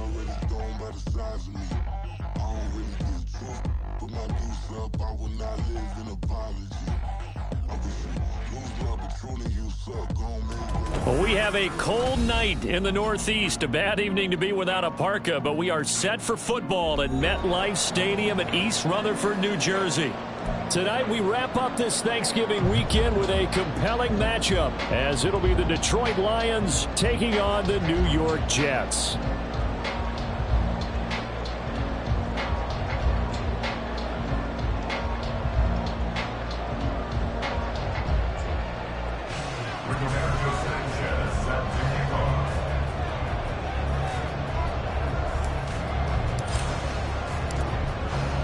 already thrown by the size of me. I don't really get drunk. Put my deuce up, I will not live in apology. I wish you lose love, but truly you suck. Go on, man. Well, we have a cold night in the Northeast. A bad evening to be without a parka, but we are set for football at MetLife Stadium in East Rutherford, New Jersey. Tonight we wrap up this Thanksgiving weekend with a compelling matchup, as it'll be the Detroit Lions taking on the New York Jets.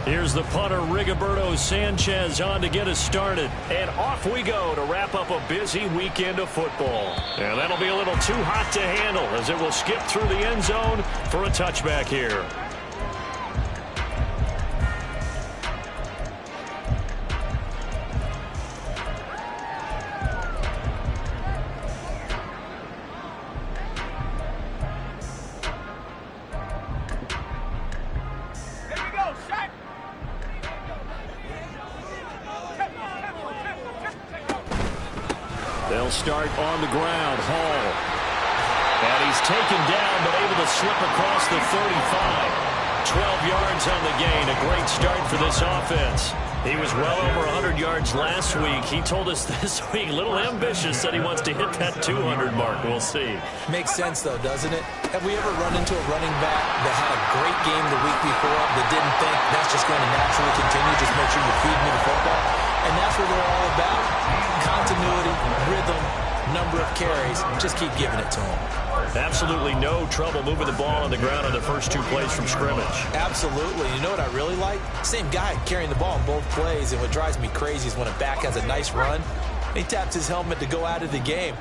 Here's the punter, Rigoberto Sanchez, on to get us started. And off we go to wrap up a busy weekend of football. And that'll be a little too hot to handle, as it will skip through the end zone for a touchback here. They'll start on the ground. Hall. And he's taken down, but able to slip across the 35. 12 yards on the gain. A great start for this offense. He was well over 100 yards last week. He told us this week, a little ambitious, that he wants to hit that 200 mark. We'll see. Makes sense, though, doesn't it? Have we ever run into a running back that had a great game the week before that didn't think that's just going to naturally continue? Just make sure you feed me the football. And that's what they're all about. Continuity, rhythm, number of carries. Just keep giving it to them. Absolutely no trouble moving the ball on the ground on the first two plays from scrimmage. Absolutely. You know what I really like? Same guy carrying the ball in both plays, and what drives me crazy is when a back has a nice run, he taps his helmet to go out of the game.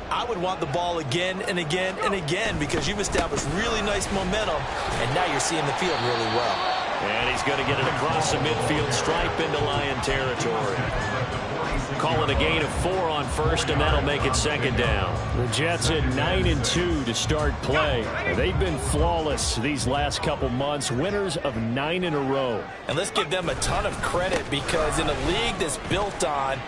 I would want the ball again and again and again because you've established really nice momentum, and now you're seeing the field really well. And he's going to get it across the midfield stripe into Lion territory. Call it a gain of 4 on first, and that'll make it second down. The Jets at 9-2 to start play. They've been flawless these last couple months, winners of 9 in a row. And let's give them a ton of credit because in a league that's built on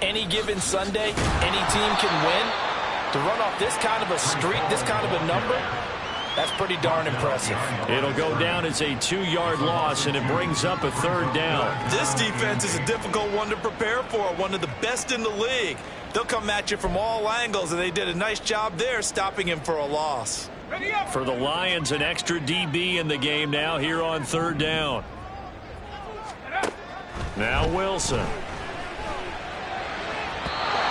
any given Sunday, any team can win, to run off this kind of a streak, this kind of a number, that's pretty darn impressive. It'll go down as a 2-yard loss, and it brings up a third down. This defense is a difficult one to prepare for, one of the best in the league. They'll come at you from all angles, and they did a nice job there stopping him for a loss. For the Lions, an extra DB in the game now here on third down. Now Wilson.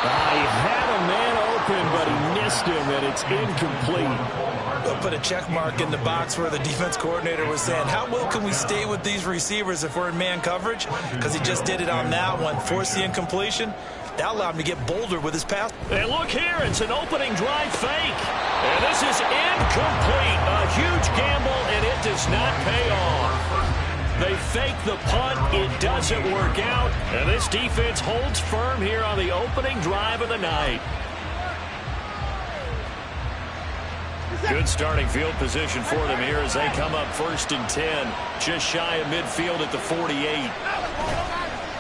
He had a man open, but he missed him, and it's incomplete. They'll put a check mark in the box where the defense coordinator was saying, how well can we stay with these receivers if we're in man coverage? Because he just did it on that one, forced the incompletion. That allowed him to get bolder with his pass. And look here, it's an opening drive fake. And this is incomplete. A huge gamble, and it does not pay off. They fake the punt. It doesn't work out. And this defense holds firm here on the opening drive of the night. Good starting field position for them here as they come up 1st and 10. Just shy of midfield at the 48.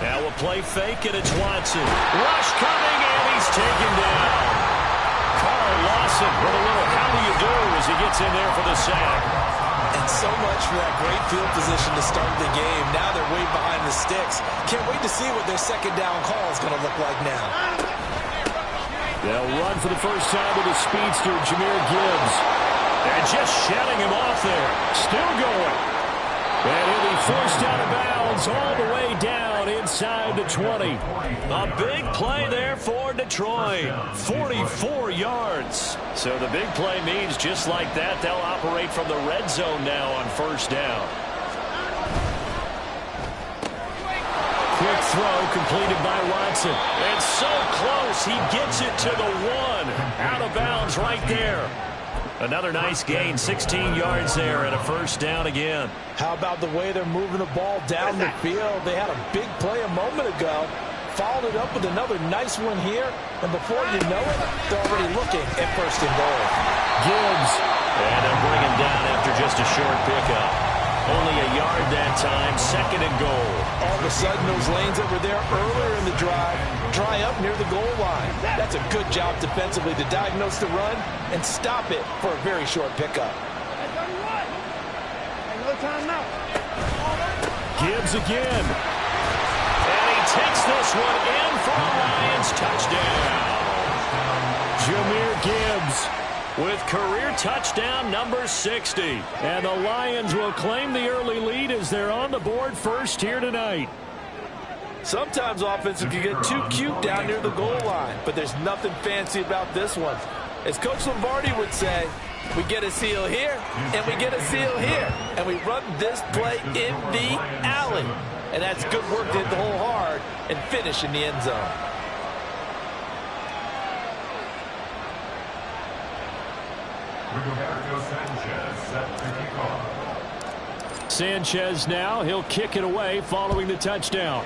Now a play fake, and it's Watson. Rush coming, and he's taken down. Carl Lawson with a little how do you do as he gets in there for the sack. And so much for that great field position to start the game. Now they're way behind the sticks. Can't wait to see what their second down call is going to look like now. They'll run for the first time with the speedster, Jahmyr Gibbs. And just shutting him off there. Still going. And he'll be forced out of bounds all the way down inside the 20. A big play there for Detroit. 44 yards. So the big play means just like that, they'll operate from the red zone now on first down. Quick throw completed by Watson. And so close, he gets it to the 1. Out of bounds right there. Another nice gain, 16 yards there, and a first down again. How about the way they're moving the ball down the field? They had a big play a moment ago. followed it up with another nice one here, and before you know it, they're already looking at first and goal. Gibbs, and they'll bring him down after just a short pickup. Only a yard that time, second and goal. All of a sudden, those lanes that were there earlier in the drive dry up near the goal line. That's a good job defensively to diagnose the run and stop it for a very short pickup. Gibbs again. And he takes this one in for a Lions touchdown. Jahmyr Gibbs with career touchdown number 60. And the Lions will claim the early lead as they're on the board first here tonight. Sometimes offenses can get too cute down near the goal line, but there's nothing fancy about this one. As Coach Lombardi would say, we get a seal here, and we get a seal here. And we run this play in the alley. And that's good work to hit the hole hard and finish in the end zone. Sanchez now, he'll kick it away following the touchdown.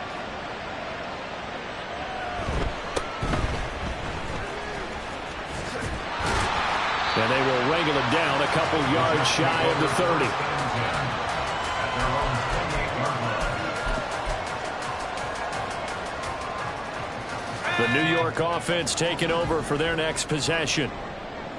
And they will wrangle him down a couple yards shy of the 30. The New York offense taking over for their next possession.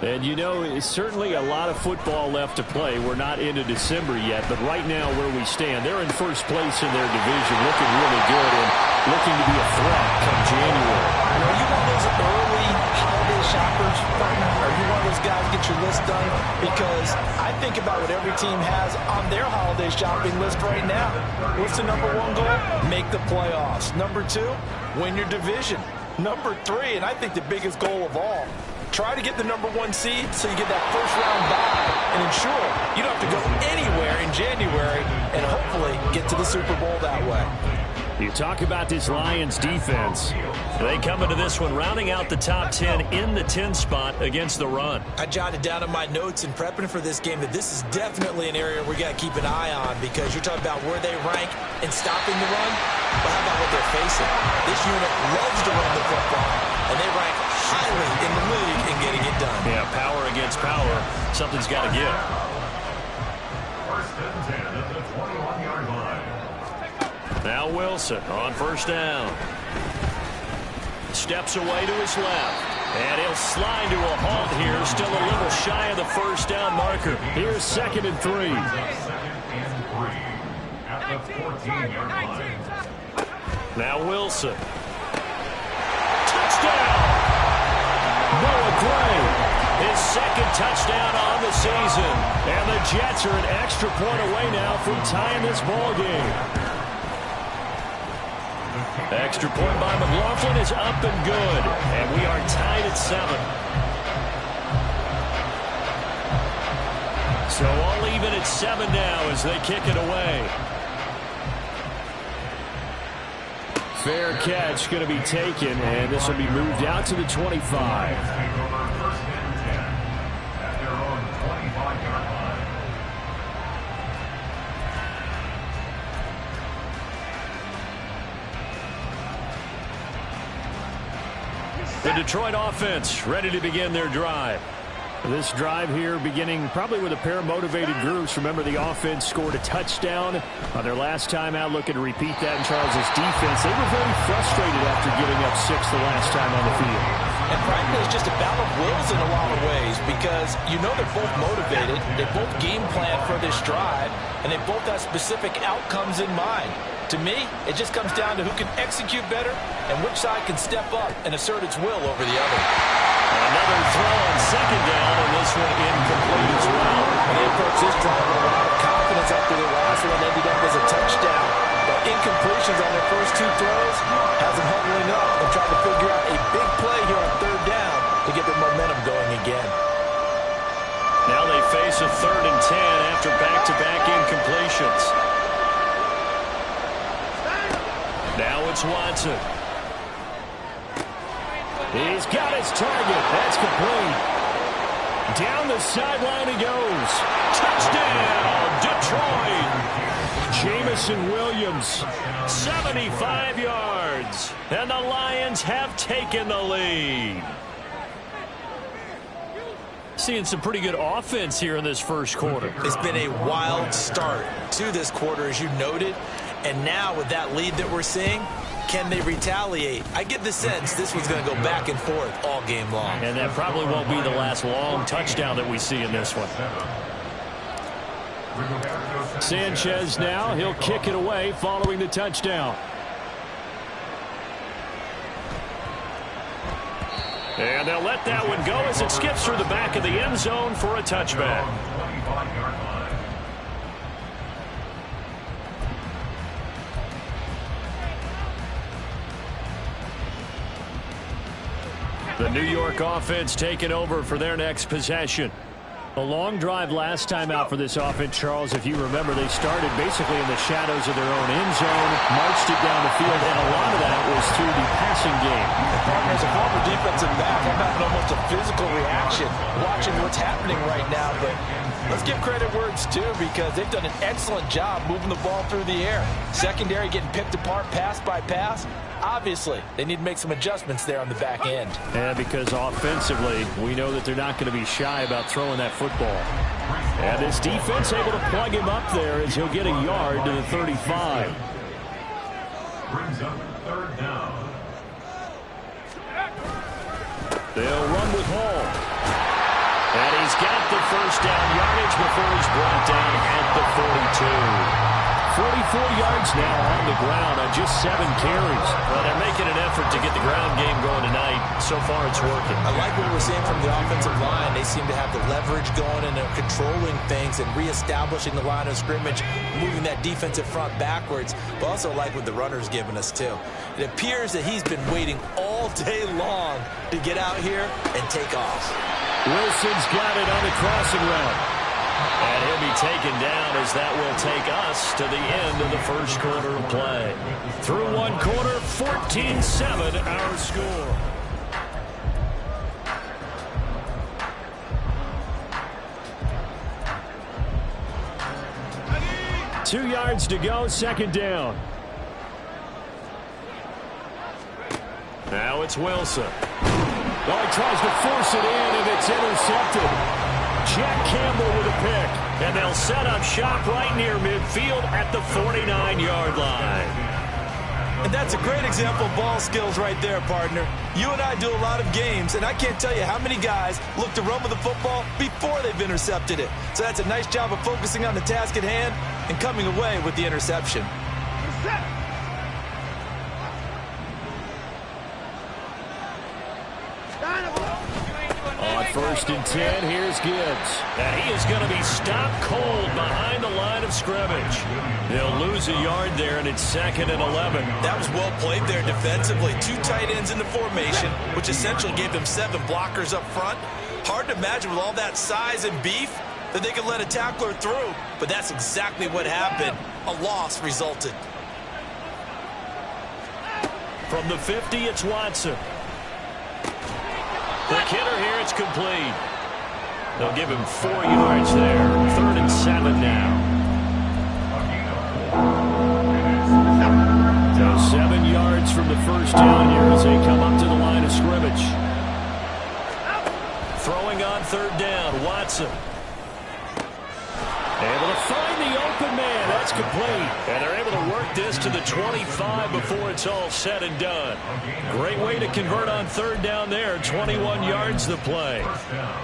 And you know, it's certainly a lot of football left to play. We're not into December yet, but right now where we stand, they're in first place in their division, looking really good and looking to be a threat come January. Are you one of those early holiday shoppers? Are you one of those guys get your list done? Because I think about what every team has on their holiday shopping list right now. What's the number one goal? Make the playoffs. Number two, win your division. Number three, and I think the biggest goal of all, try to get the number one seed so you get that first round bye and ensure you don't have to go anywhere in January and hopefully get to the Super Bowl that way. You talk about this Lions defense. They come into this one rounding out the top 10 in the 10 spot against the run. I jotted down in my notes in prepping for this game that this is definitely an area we got to keep an eye on because you're talking about where they rank in stopping the run. But how about what they're facing? This unit loves to run the football, and they rank highly in the league in getting it done. Yeah, power against power. Something's got to give. First and 10 at the 21-yard line. Now Wilson on first down. Steps away to his left. And he'll slide to a halt here. Still a little shy of the first down marker. Here's second and 3. Second and 3 at the 14-yard line. Now Wilson. Touchdown! Noah Gray, his second touchdown on the season. And the Jets are an extra point away now from tying this ball game. Extra point by McLaughlin is up and good. And we are tied at 7. So all even at 7 now as they kick it away. Fair catch going to be taken, and this will be moved out to the 25. The Detroit offense ready to begin their drive. This drive here beginning probably with a pair of motivated groups. Remember, the offense scored a touchdown on their last time out, looking to repeat that in Charles' defense. They were very frustrated after giving up 6 the last time on the field. And frankly, it's just a battle of wills in a lot of ways because you know they're both motivated. They both game plan for this drive, and they both have specific outcomes in mind. To me, it just comes down to who can execute better and which side can step up and assert its will over the other. Another throw on second down, and this one incomplete as well. And they approach this drive with a lot of confidence after the last one ended up as a touchdown. But incompletions on their first 2 throws has them huddling up and trying to figure out a big play here on third down to get their momentum going again. Now they face a 3rd and 10 after back-to-back incompletions. Now it's Watson. He's got his target. That's complete. Down the sideline he goes. Touchdown, Detroit. Jamison Williams, 75 yards. And the Lions have taken the lead. Seeing some pretty good offense here in this first quarter. It's been a wild start to this quarter, as you noted. And now with that lead that we're seeing, can they retaliate? I get the sense this one's going to go back and forth all game long. And that probably won't be the last long touchdown that we see in this one. Sanchez now, he'll kick it away following the touchdown. And they'll let that one go as it skips through the back of the end zone for a touchback. The New York offense taking over for their next possession. A long drive last time out for this offense, Charles. If you remember, they started basically in the shadows of their own end zone, marched it down the field, and a lot of that was through the passing game. As a former defensive back, I'm having almost a physical reaction watching what's happening right now. But let's give credit where it's due, because they've done an excellent job moving the ball through the air. Secondary getting picked apart pass by pass. Obviously, they need to make some adjustments there on the back end. And because offensively, we know that they're not going to be shy about throwing that football. And this defense able to plug him up there as he'll get a yard to the 35. Brings up third down. They'll run with Hall. And he's got the first down yardage before he's brought down at the 42. 44 yards now on the ground on just 7 carries. Well, they're making an effort to get the ground game going tonight. So far, it's working. I like what we're seeing from the offensive line. They seem to have the leverage going, and they're controlling things and reestablishing the line of scrimmage, moving that defensive front backwards. But also like what the runner's giving us, too. It appears that he's been waiting all day long to get out here and take off. Wilson's got it on the crossing route. And he'll be taken down as that will take us to the end of the first quarter of play. Through one quarter, 14-7 our score. Two yards to go, second down. Now it's Wilson. Oh, he tries to force it in, and it's intercepted. Jack Campbell with a pick, and they'll set up shop right near midfield at the 49-yard line. And that's a great example of ball skills right there, partner. You and I do a lot of games, and I can't tell you how many guys look to run with the football before they've intercepted it. So that's a nice job of focusing on the task at hand and coming away with the interception. On 1st and 10, here's Gibbs. And he is going to be stopped cold behind the line of scrimmage. They'll lose a yard there, and it's 2nd and 11. That was well played there defensively. 2 tight ends in the formation, which essentially gave them 7 blockers up front. Hard to imagine with all that size and beef that they could let a tackler through. But that's exactly what happened. A loss resulted. From the 50, it's Watson. The kidder here, it's complete. They'll give him 4 yards there. 3rd and 7 now. So 7 yards from the first down here as they come up to the line of scrimmage. Throwing on 3rd down, Watson. Able to find the open man. That's complete. And they're able to work this to the 25 before it's all said and done. Great way to convert on 3rd down there. 21 yards the play.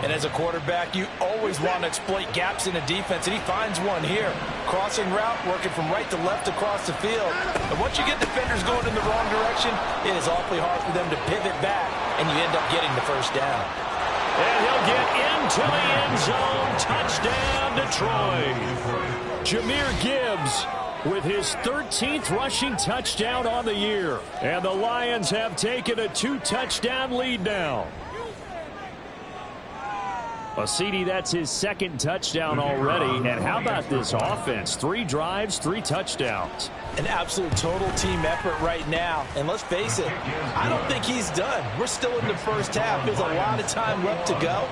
And as a quarterback, you always want to exploit gaps in a defense, and he finds one here. Crossing route, working from right to left across the field. And once you get defenders going in the wrong direction, it is awfully hard for them to pivot back, and you end up getting the first down. And he'll get into the end zone. Touchdown, Detroit. Jahmyr Gibbs with his 13th rushing touchdown on the year. And the Lions have taken a 2-touchdown lead now. Well, CD, that's his 2nd touchdown already. And how about this offense? 3 drives, 3 touchdowns. An absolute total team effort right now. And let's face it, I don't think he's done. We're still in the first half. There's a lot of time left to go.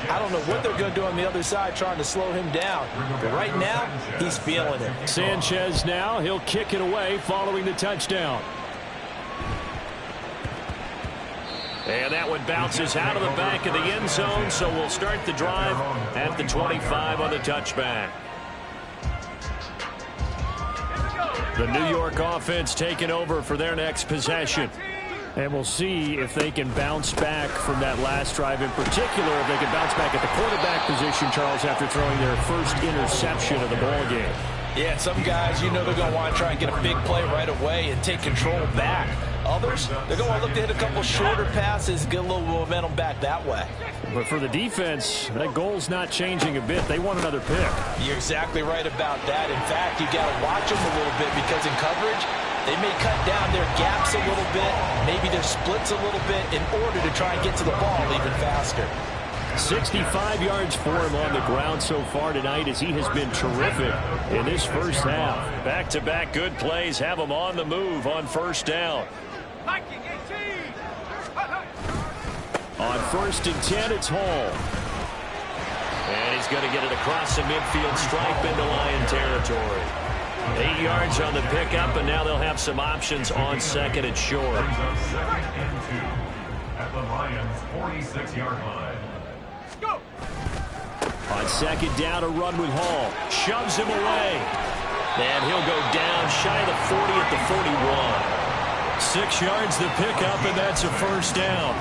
I don't know what they're going to do on the other side trying to slow him down. But right now, he's feeling it. Sanchez now, he'll kick it away following the touchdown. And that one bounces out of the back of the end zone, so we'll start the drive at the 25 on the touchback. The New York offense taking over for their next possession. And we'll see if they can bounce back from that last drive, in particular if they can bounce back at the quarterback position, Charles, after throwing their first interception of the ball game. Yeah, some guys, you know, they're going to want to try and get a big play right away and take control back. Others, they're going to want to look to hit a couple shorter passes, get a little momentum back that way. But for the defense, that goal's not changing a bit. They want another pick. You're exactly right about that. In fact, you got to watch them a little bit because in coverage, they may cut down their gaps a little bit, maybe their splits a little bit in order to try and get to the ball even faster. 65 yards for him on the ground so far tonight as he has been terrific in this first half. Back-to-back good plays have him on the move on first down. On 1st and 10, it's Hall. And he's going to get it across the midfield stripe into Lion territory. 8 yards on the pickup, and now they'll have some options on 2nd and short. Brings up 2nd and 2 at the Lions' 46-yard line. Go! On 2nd down, a run with Hall. Shoves him away. And he'll go down shy of the 40 at the 41. 6 yards the pickup, and that's a first down.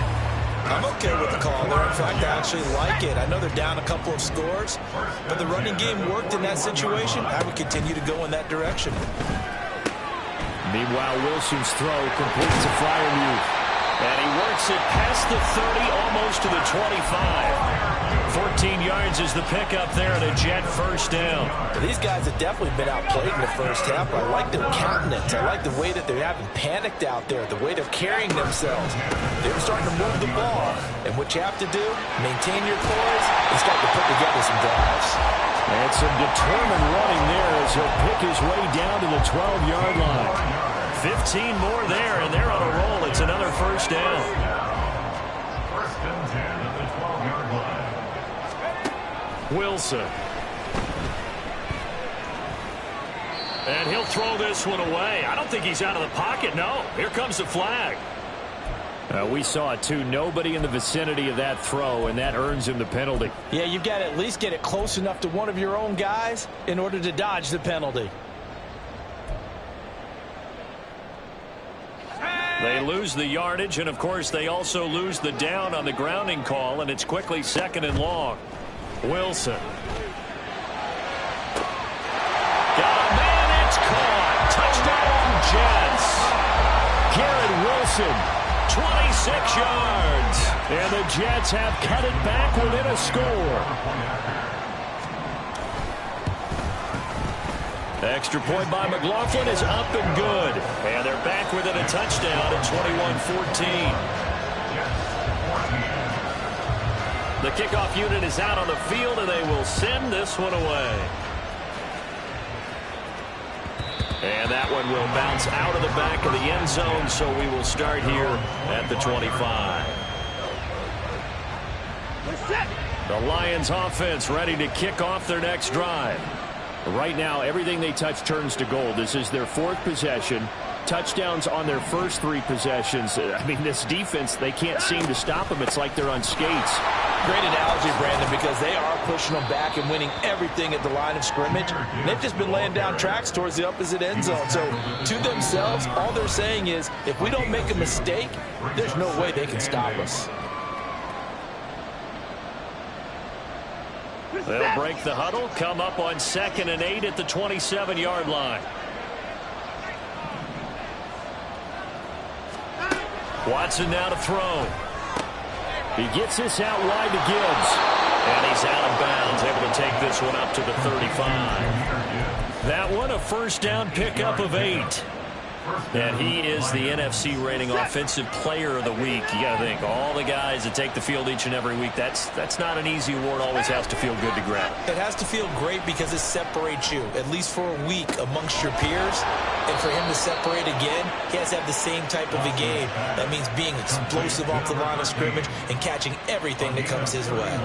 I'm okay with the call there. In fact, I actually like it. I know they're down a couple of scores, but the running game worked in that situation. I would continue to go in that direction. Meanwhile, Wilson's throw completes to Freiermuth. And he works it past the 30, almost to the 25. 14 yards is the pickup there, and a Jet first down. These guys have definitely been outplayed in the first half. I like their countenance. I like the way that they haven't panicked out there, the way they're carrying themselves. They're starting to move the ball. And what you have to do, maintain your poise and start to put together some drives. And some determined running there as he'll pick his way down to the 12-yard line. 15 more there, and they're on a roll. It's another first down. 1st and 10 at the 12-yard line. Wilson. And he'll throw this one away. I don't think he's out of the pocket, no. Here comes the flag. We saw it, too. Nobody in the vicinity of that throw, and that earns him the penalty. Yeah, you've got to at least get it close enough to one of your own guys in order to dodge the penalty. They lose the yardage, and, of course, they also lose the down on the grounding call, and it's quickly 2nd and long. Wilson. Got a man, it's caught. Touchdown, Jets. Garrett Wilson, 26 yards. And the Jets have cut it back within a score. Extra point by McLaughlin is up and good. And they're back within a touchdown at 21-14. The kickoff unit is out on the field, and they will send this one away. And that one will bounce out of the back of the end zone, so we will start here at the 25. The Lions offense ready to kick off their next drive. Right now, everything they touch turns to gold. This is their 4th possession. Touchdowns on their first 3 possessions. I mean, this defense, they can't seem to stop them. It's like they're on skates. Great analogy, Brandon, because they are pushing them back and winning everything at the line of scrimmage. They've just been laying down tracks towards the opposite end zone. So, to themselves, all they're saying is, if we don't make a mistake, there's no way they can stop us. They'll break the huddle, come up on 2nd and 8 at the 27-yard line. Watson now to throw. He gets this out wide to Gibbs. And he's out of bounds, able to take this one up to the 35. That one a first down pickup of 8. And he is the NFC reigning offensive player of the week. You got to think, all the guys that take the field each and every week, that's not an easy award. Always has to feel good to grab. It has to feel great because it separates you, at least for a week, amongst your peers. And for him to separate again, he has to have the same type of a game. That means being explosive off the line of scrimmage and catching everything that comes his way.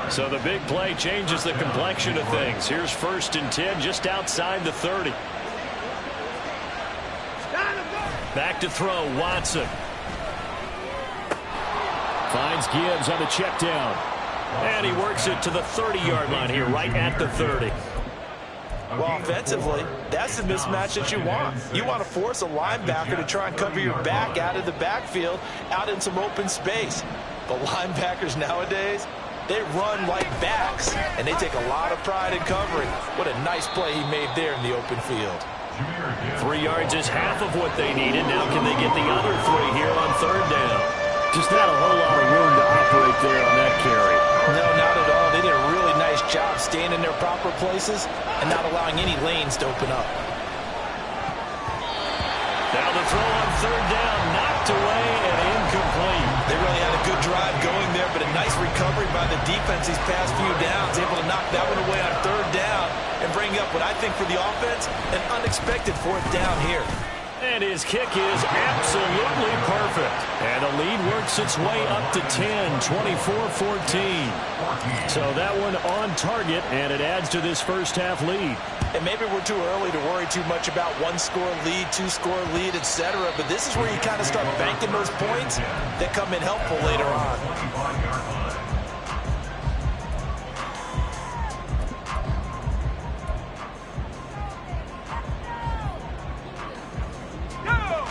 So the big play changes the complexion of things. Here's 1st and 10 just outside the 30. Back to throw, Watson. Finds Gibbs on the check down. And he works it to the 30-yard line here, right at the 30. Well, offensively, that's the mismatch that you want. You want to force a linebacker to try and cover your back out of the backfield, out in some open space. But linebackers nowadays, they run like backs, and they take a lot of pride in covering. What a nice play he made there in the open field. 3 yards is half of what they needed. Now can they get the other 3 here on 3rd down? Just not a whole lot of room to operate there on that carry. No, not at all. They did a really nice job staying in their proper places and not allowing any lanes to open up. Now the throw on 3rd down, knocked away and incomplete. They really had a good drive going there, but a nice recovery by the defense these past few downs, able to knock that one away on 3rd down and bring up what I think for the offense, an unexpected 4th down here. And his kick is absolutely perfect. And the lead works its way up to 10, 24-14. So that one on target, and it adds to this first half lead. And maybe we're too early to worry too much about 1-score lead, 2-score lead, etc. But this is where you kind of start banking those points that come in helpful later on.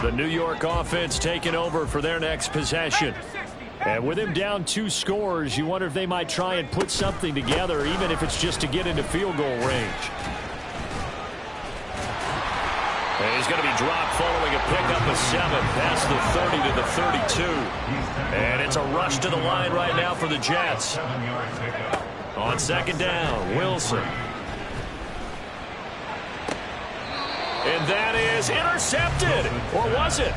The New York offense taking over for their next possession. And with him down 2 scores, you wonder if they might try and put something together, even if it's just to get into field goal range. And he's going to be dropped following a pickup of 7 past the 30 to the 32. And it's a rush to the line right now for the Jets. On 2nd down, Wilson. And that is intercepted. Or was it?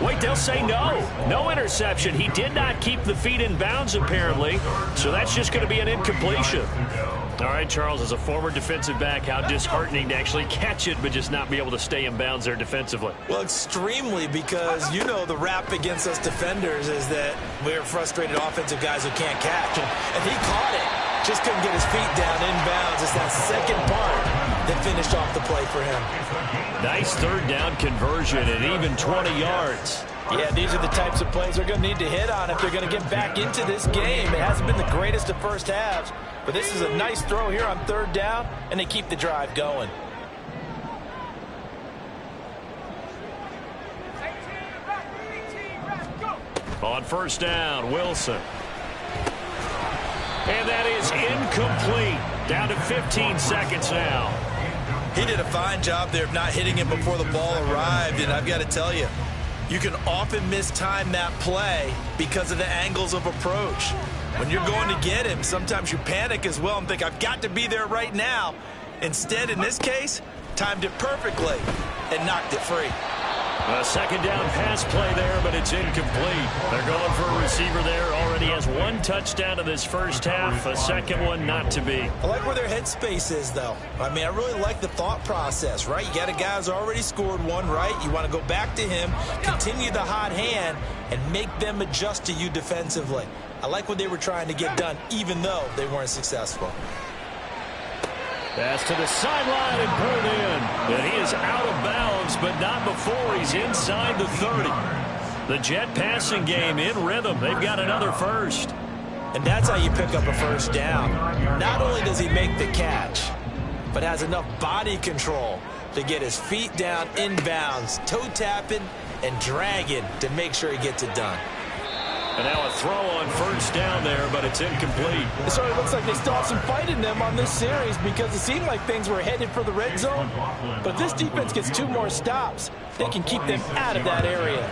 Wait, they'll say no. No interception. He did not keep the feet in bounds, apparently. So that's just going to be an incompletion. All right, Charles, as a former defensive back, how disheartening to actually catch it but just not be able to stay in bounds there defensively. Well, extremely, because you know the rap against us defenders is that we're frustrated offensive guys who can't catch. And he caught it. Just couldn't get his feet down in bounds. It's that second part that finished off the play for him. Nice 3rd down conversion and even 20 yards. Yeah, these are the types of plays they're going to need to hit on if they're going to get back into this game. It hasn't been the greatest of first halves, but this is a nice throw here on 3rd down, and they keep the drive going. On 1st down, Wilson. And that is incomplete. Down to 15 seconds now. He did a fine job there of not hitting him before the ball arrived, and I've got to tell you, you can often mistime that play because of the angles of approach. When you're going to get him, sometimes you panic as well and think, I've got to be there right now. Instead, in this case, timed it perfectly and knocked it free. A 2nd down pass play there, but it's incomplete. They're going for a receiver there. Already has 1 touchdown in this first half. A second one not to be. I like where their headspace is, though. I mean, I really like the thought process, right? You got a guy who's already scored 1, right? You want to go back to him, continue the hot hand, and make them adjust to you defensively. I like what they were trying to get done, even though they weren't successful. Pass to the sideline and pulled in. And he is out of bounds, but not before he's inside the 30. The Jet passing game in rhythm. They've got another first. And that's how you pick up a 1st down. Not only does he make the catch, but has enough body control to get his feet down in bounds, toe tapping and dragging to make sure he gets it done. And now a throw on 1st down there, but it's incomplete. It sort of looks like they still have some fight in them on this series because it seemed like things were headed for the red zone. But if this defense gets 2 more stops, they can keep them out of that area.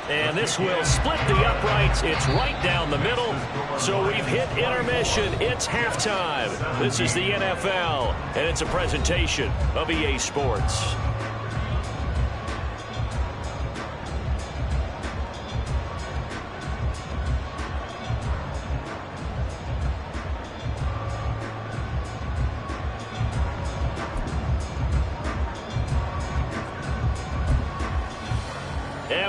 And this will split the uprights. It's right down the middle. So we've hit intermission. It's halftime. This is the NFL, and it's a presentation of EA Sports.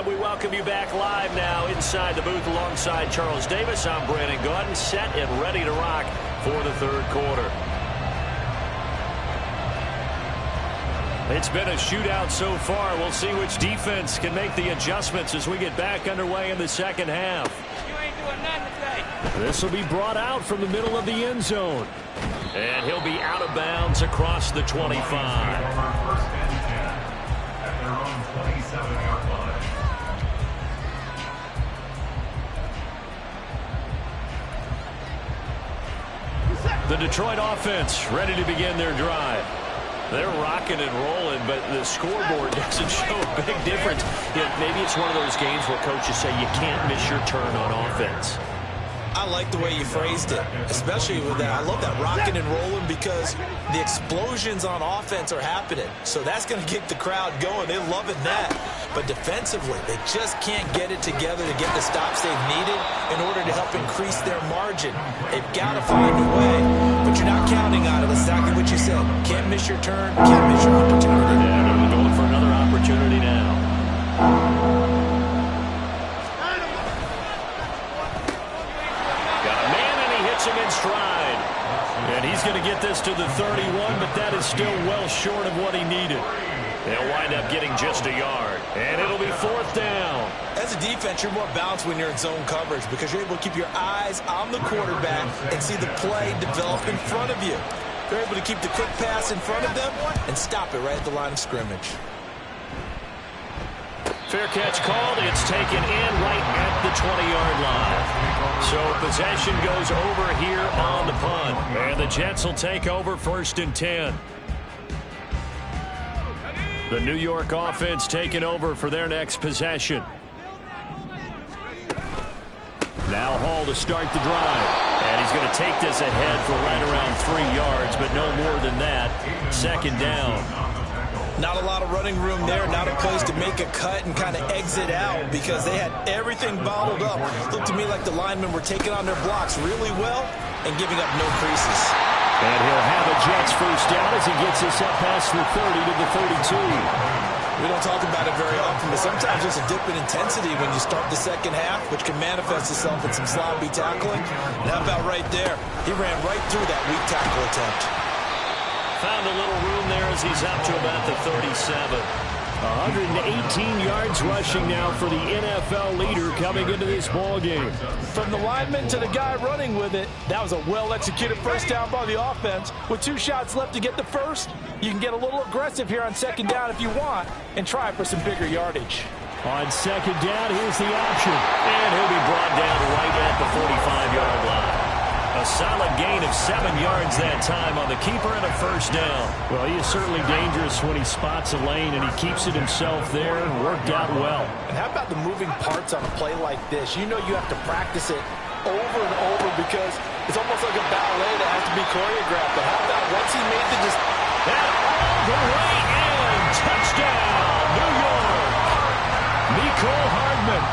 And we welcome you back live now inside the booth alongside Charles Davis. I'm Brandon Gaudin, set and ready to rock for the third quarter. It's been a shootout so far. We'll see which defense can make the adjustments as we get back underway in the second half. You ain't doing nothing today. This will be brought out from the middle of the end zone. And he'll be out of bounds across the 25. First and 10 at their own 27-yard line. The Detroit offense ready to begin their drive. They're rocking and rolling, but the scoreboard doesn't show a big difference. Yeah, maybe it's one of those games where coaches say you can't miss your turn on offense. I like the way you phrased it, especially with that. I love that rocking and rolling because the explosions on offense are happening. So that's going to get the crowd going. They're loving that. But defensively, they just can't get it together to get the stops they've needed in order to help increase their margin. They've got to find a way, but you're not counting on it. Exactly what you said. Can't miss your turn, can't miss your opportunity. Yeah, they're going for another opportunity now. Him in stride. And he's going to get this to the 31, but that is still well short of what he needed. They'll wind up getting just a yard. And it'll be fourth down. As a defense, you're more balanced when you're in zone coverage because you're able to keep your eyes on the quarterback and see the play develop in front of you. They're able to keep the quick pass in front of them and stop it right at the line of scrimmage. Fair catch called. It's taken in right at the 20-yard line. So possession goes over here on the punt. And the Jets will take over first and 10. The New York offense taking over for their next possession. Now Hall to start the drive. And he's going to take this ahead for right around 3 yards, but no more than that. Second down. Not a lot of running room there, not a place to make a cut and kind of exit out because they had everything bottled up. Looked to me like the linemen were taking on their blocks really well and giving up no creases. And he'll have a Jets first down as he gets this up past the 30 to the 32. We don't talk about it very often, but sometimes there's a dip in intensity when you start the second half, which can manifest itself in some sloppy tackling. And how about right there? He ran right through that weak tackle attempt. Found a little room there as he's out to about the 37. 118 yards rushing now for the NFL leader coming into this ball game. From the lineman to the guy running with it, that was a well-executed first down by the offense. With 2 shots left to get the first, you can get a little aggressive here on second down if you want and try for some bigger yardage. On second down, here's the option. And he'll be brought down right at the 45-yard line. A solid gain of 7 yards that time on the keeper and a first down. Well, he is certainly dangerous when he spots a lane, and he keeps it himself there and worked out well. And how about the moving parts on a play like this? You know you have to practice it over and over because it's almost like a ballet that has to be choreographed. But how about once he made the and all the way in, touchdown, New York. Mecole Hardman,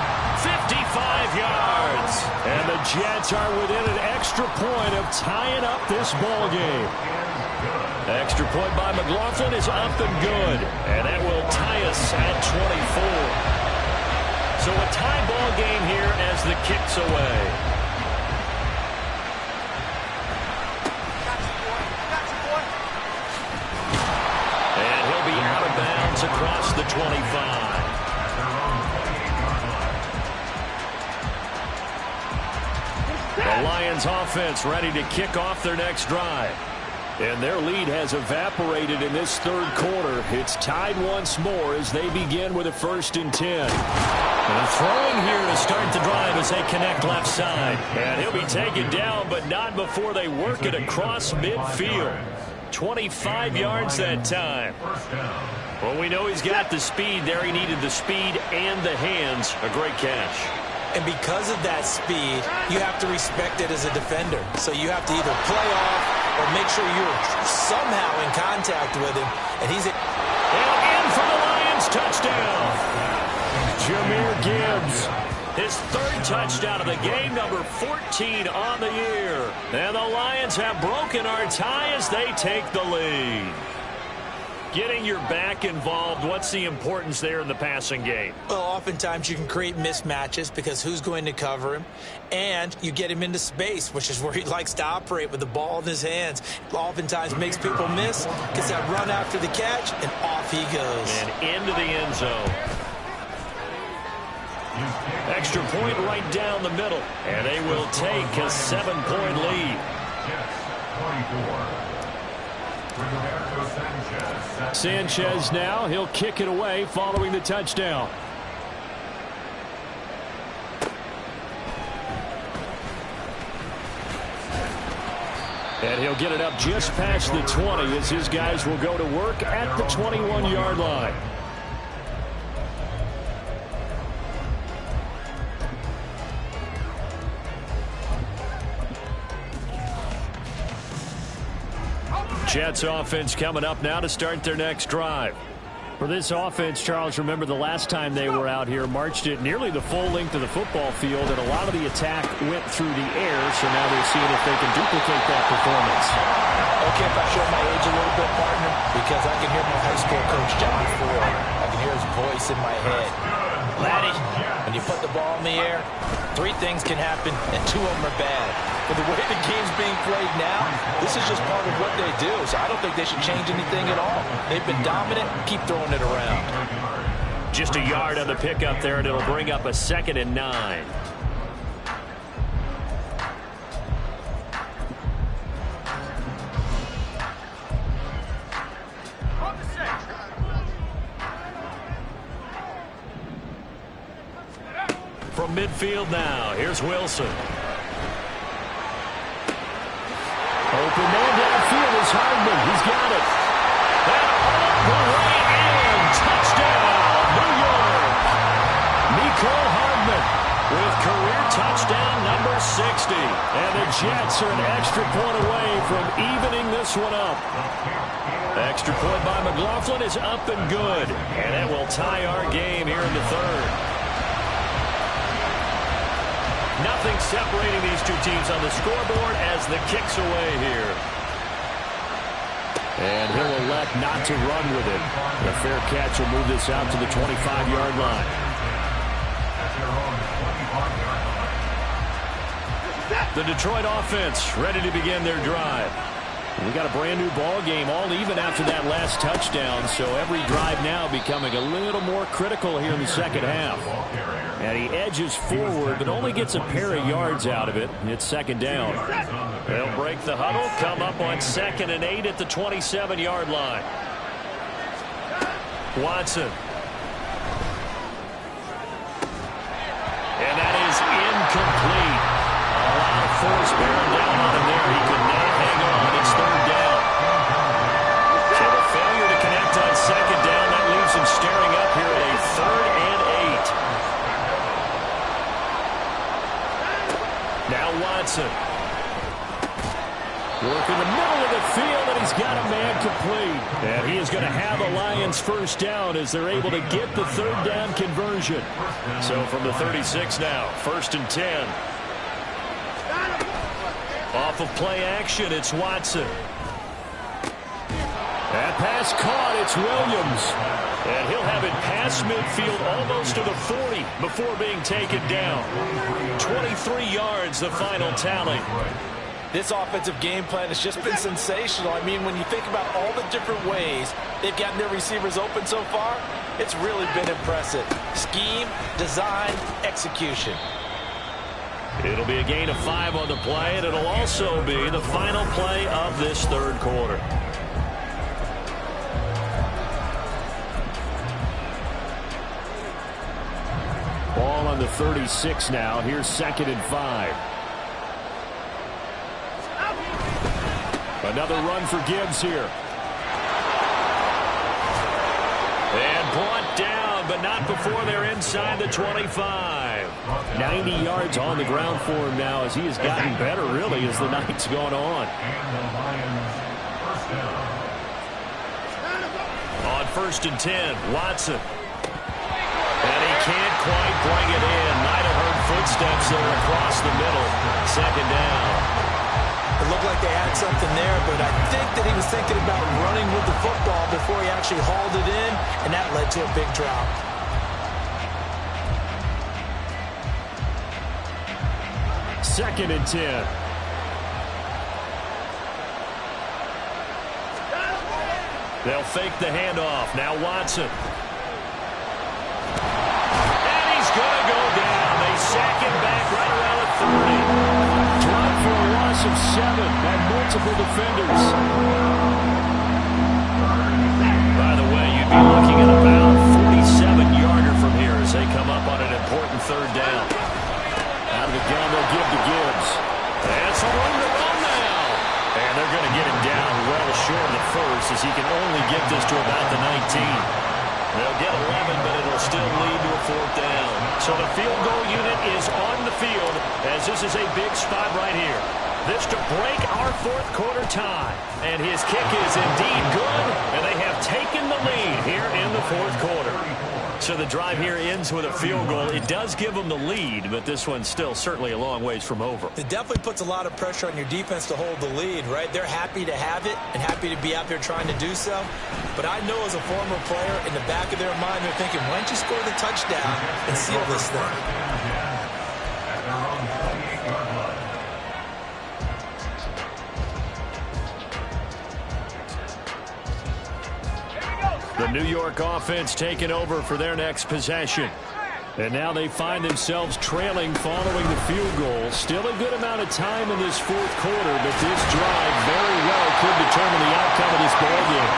55 yards. And the Jets are within an extra point of tying up this ball game. Extra point by McLaughlin is up and good. And that will tie us at 24. So a tie ball game here as the kick's away. And he'll be out of bounds across the 25. The Lions offense ready to kick off their next drive. And their lead has evaporated in this third quarter. It's tied once more as they begin with a first and 10. And throwing here to start the drive as they connect left side. And he'll be taken down, but not before they work it across midfield. 25 yards that time. Well, we know he's got the speed there. He needed the speed and the hands. A great catch. And because of that speed, you have to respect it as a defender. So you have to either play off or make sure you're somehow in contact with him. And he's in for the Lions touchdown. Jahmyr Gibbs, his third touchdown of the game, number 14 on the year. And the Lions have broken our tie as they take the lead. Getting your back involved, what's the importance there in the passing game? Well, oftentimes you can create mismatches because who's going to cover him? And you get him into space, which is where he likes to operate with the ball in his hands. Oftentimes makes people miss, gets that run after the catch, and off he goes. And into the end zone. Extra point right down the middle. And they will take a 7-point lead. Sanchez now. He'll kick it away following the touchdown. And he'll get it up just past the 20 as his guys will go to work at the 21-yard line. Jets offense coming up now to start their next drive. For this offense, Charles, remember the last time they were out here, marched it nearly the full length of the football field, and a lot of the attack went through the air, so now they're seeing if they can duplicate that performance. Okay, if I show my age a little bit, partner, because I can hear my high school coach, Johnny Ford. I can hear his voice in my head. Laddie, when you put the ball in the air, 3 things can happen, and 2 of them are bad. But the way the game's being played now, this is just part of what they do. So I don't think they should change anything at all. They've been dominant. Keep throwing it around. Just a yard on the pickup there, and it'll bring up a 2nd and 9. From midfield now, here's Wilson. Open man downfield is Hardman. He's got it. And all the way in. Touchdown, New York. Mecole Hardman with career touchdown number 60. And the Jets are an extra point away from evening this one up. Extra point by McLaughlin is up and good. And that will tie our game here in the 3rd. Nothing separating these two teams on the scoreboard as the kick's away here. And he'll elect not to run with it. The fair catch will move this out to the 25-yard line. The Detroit offense ready to begin their drive. We got a brand new ball game, all even after that last touchdown, so every drive now becoming a little more critical here in the second half. And he edges forward, but only gets a pair of yards out of it. It's 2nd down. They'll break the huddle, come up on 2nd and 8 at the 27-yard line. Watson. And that is incomplete. A lot of force bearing down on him there. He could not hang on. It's 3rd down. So the failure to connect on 2nd down, that leaves him staring up here at a 3rd and 8. Now Watson. Working the middle of the field, and he's got a man complete. And he is going to have a Lions 1st down as they're able to get the 3rd down conversion. So from the 36 now, 1st and 10. Off of play action, it's Watson. That pass caught, it's Williams. And he'll have it past midfield almost to the 40 before being taken down. 23 yards, the final tally. This offensive game plan has just been sensational. I mean, when you think about all the different ways they've gotten their receivers open so far, it's really been impressive. Scheme, design, execution. It'll be a gain of 5 on the play, and it'll also be the final play of this 3rd quarter. Ball on the 36 now. Here's 2nd and 5. Another run for Gibbs here. And brought down, but not before they're inside the 25. 90 yards on the ground for him now as he has gotten better, really, as the night's gone on. On 1st and 10, Watson. And he can't quite bring it in. Might have heard footsteps there across the middle. 2nd down. It looked like they had find something there, but I think that he was thinking about running with the football before he actually hauled it in, and that led to a big drop. Second and 10. They'll fake the handoff. Now Watson. And he's going to go down. They sack him back right around the 30. Drop for a loss of 7 and multiple defenders. By the way, you'd be looking at about a 47-yarder from here as they come up on an important third down. Out of the gun, they'll give to Gibbs. And some room to run now. And they're going to get him down well short of the first as he can only get this to about the 19. They'll get 11, but it'll still lead to a fourth down. So the field goal unit is on the field as this is a big spot right here. This to break our fourth quarter tie. And his kick is indeed good, and they have taken the lead here in the fourth quarter. So the drive here ends with a field goal. It does give them the lead, but this one's still certainly a long ways from over. It definitely puts a lot of pressure on your defense to hold the lead, right? They're happy to have it and happy to be out there trying to do so. But I know as a former player, in the back of their mind, they're thinking, why don't you score the touchdown and seal this thing? The New York offense taking over for their next possession. And now they find themselves trailing following the field goal. Still a good amount of time in this fourth quarter, but this drive very well could determine the outcome of this ballgame.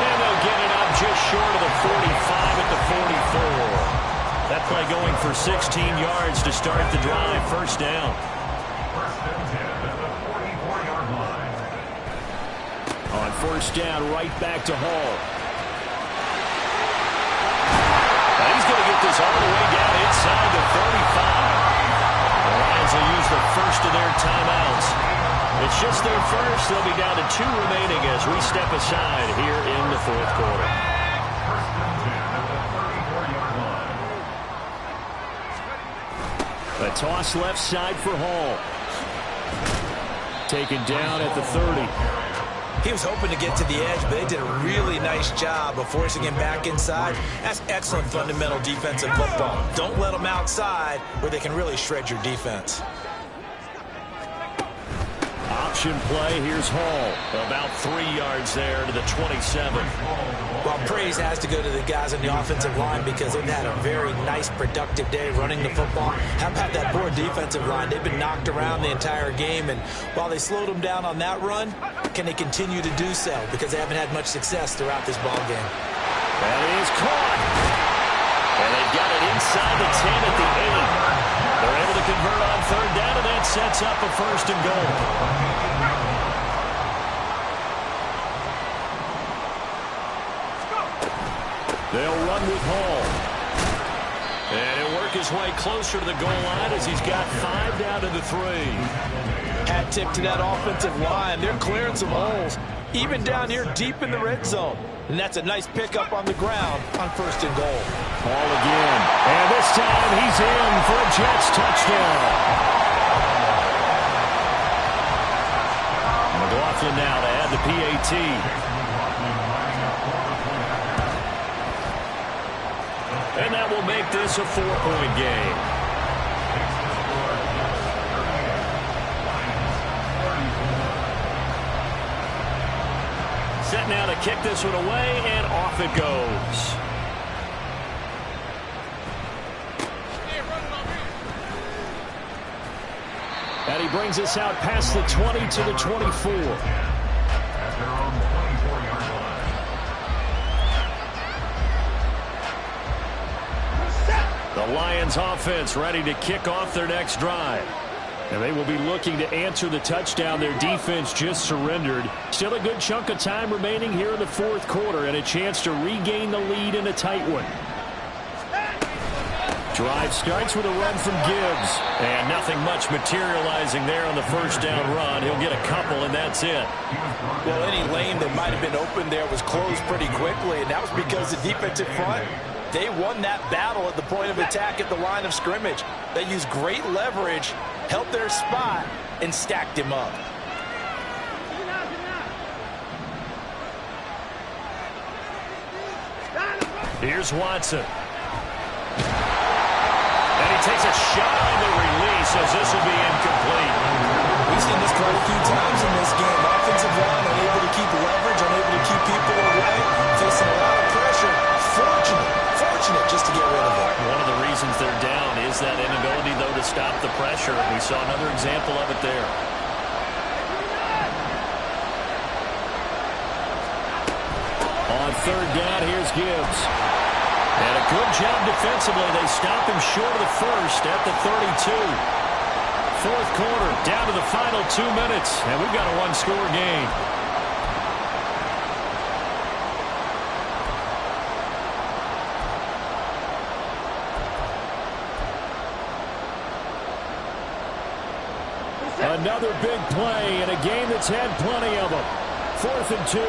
And they'll get it up just short of the 45 at the 44. That play going for 16 yards to start the drive. First down. On first down, right back to Hall. He's going to get this all the way down inside the 35. The Lions will use the first of their timeouts. It's just their first. They'll be down to 2 remaining as we step aside here in the fourth quarter. A toss left side for Hall. Taken down at the 30. He was hoping to get to the edge, but they did a really nice job of forcing him back inside. That's excellent fundamental defensive football. Don't let them outside where they can really shred your defense. Option play. Here's Hall. About 3 yards there to the 27. Well, praise has to go to the guys on the offensive line because they've had a very nice, productive day running the football. How about that poor defensive line? They've been knocked around the entire game, and while they slowed them down on that run, can they continue to do so? Because they haven't had much success throughout this ball game. That is caught. And they've got it inside the 10 at the 8. They're able to convert on third down, and that sets up a first and goal. They'll run with Hall. And he'll work his way closer to the goal line as he's got 5 down to the 3. Hat tip to that offensive line. They're clearing some holes, even down here deep in the red zone. And that's a nice pickup on the ground on first and goal. Hall again. And this time he's in for a Jets touchdown. McLaughlin now to add the PAT. And that will make this a 4-point game. Set now to kick this one away, and off it goes. And he brings us out past the 20 to the 24. The Lions offense ready to kick off their next drive. And they will be looking to answer the touchdown their defense just surrendered. Still a good chunk of time remaining here in the fourth quarter and a chance to regain the lead in a tight one. Drive starts with a run from Gibbs. And nothing much materializing there on the first down run. He'll get a couple, and that's it. Well, any lane that might have been open there was closed pretty quickly, and that was because the defensive front, they won that battle at the point of attack at the line of scrimmage. They used great leverage, held their spot, and stacked him up. Here's Watson. And he takes a shot on the release as this will be incomplete. We've seen this quite a few times in this game. Offensive line unable to keep leverage, unable to keep people away, facing a lot of pressure. Fortunate just to get rid of it. One of the reasons they're down is that inability, though, to stop the pressure. We saw another example of it there. On third down, here's Gibbs. And a good job defensively. They stop him short of the first at the 32. Fourth quarter, down to the final 2 minutes, and we've got a one-score game. Another big play in a game that's had plenty of them. 4th and 2.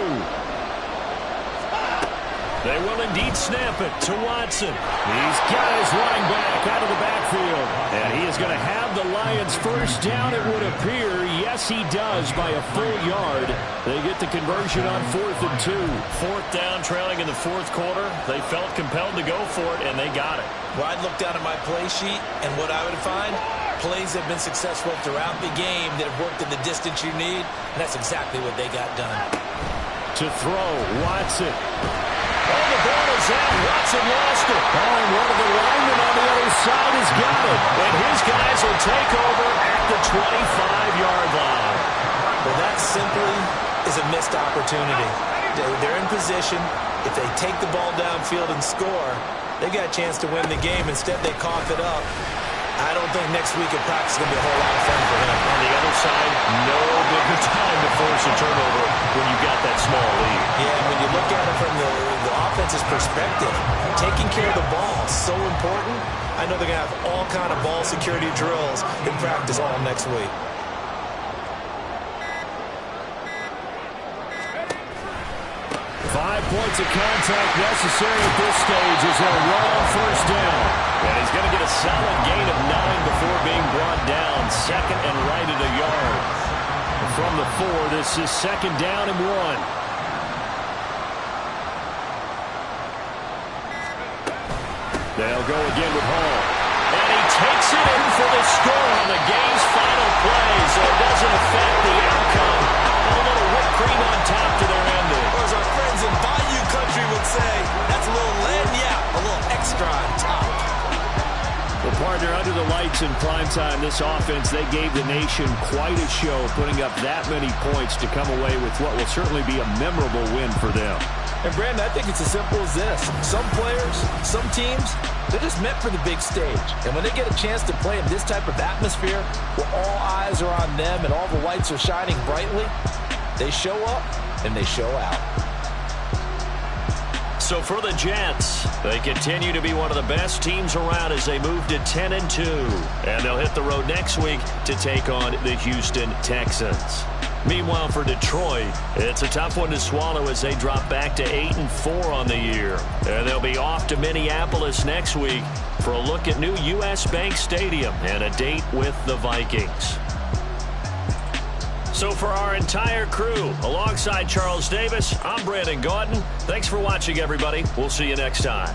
They will indeed snap it to Watson. He's got his running back out of the backfield. And he is going to have the Lions first down, it would appear. Yes, he does by a full yard. They get the conversion on 4th and 2. 4th down, trailing in the fourth quarter. They felt compelled to go for it, and they got it. Well, I'd look down at my play sheet, and what I would find, plays have been successful throughout the game that have worked in the distance you need, and that's exactly what they got done. To throw, Watson. Oh, the ball is out. Watson lost it. Oh, and one of the linemen on the other side has got it. And his guys will take over at the 25-yard line. Well, that simply is a missed opportunity. They're in position. If they take the ball downfield and score, they got a chance to win the game. Instead, they cough it up. I don't think next week at practice is going to be a whole lot of fun for him. On the other side, no bigger time to force a turnover when you've got that small lead. Yeah, when you look at it from the offense's perspective, taking care of the ball is so important. I know they're going to have all kind of ball security drills in practice all next week. Five points of contact necessary at this stage as they'll run on first down. And he's going to get a solid gain of 9 before being brought down. Second and right at a yard. From the 4, this is second down and 1. They'll go again with Hall. And he takes it in for the score on the game's final play, so it doesn't affect the outcome. A little whipped cream on top to their ending. Or as our friends in Bayou Country would say, that's a little lagniappe, a little extra on top. Well, partner, under the lights in primetime, this offense, they gave the nation quite a show, putting up that many points to come away with what will certainly be a memorable win for them. And, Brandon, I think it's as simple as this. Some players, some teams, they're just meant for the big stage. And when they get a chance to play in this type of atmosphere where all eyes are on them and all the lights are shining brightly, they show up and they show out. So for the Jets, they continue to be one of the best teams around as they move to 10-2. And they'll hit the road next week to take on the Houston Texans. Meanwhile, for Detroit, it's a tough one to swallow as they drop back to 8-4 on the year. And they'll be off to Minneapolis next week for a look at new U.S. Bank Stadium and a date with the Vikings. So for our entire crew, alongside Charles Davis, I'm Brandon Gaudin. Thanks for watching, everybody. We'll see you next time.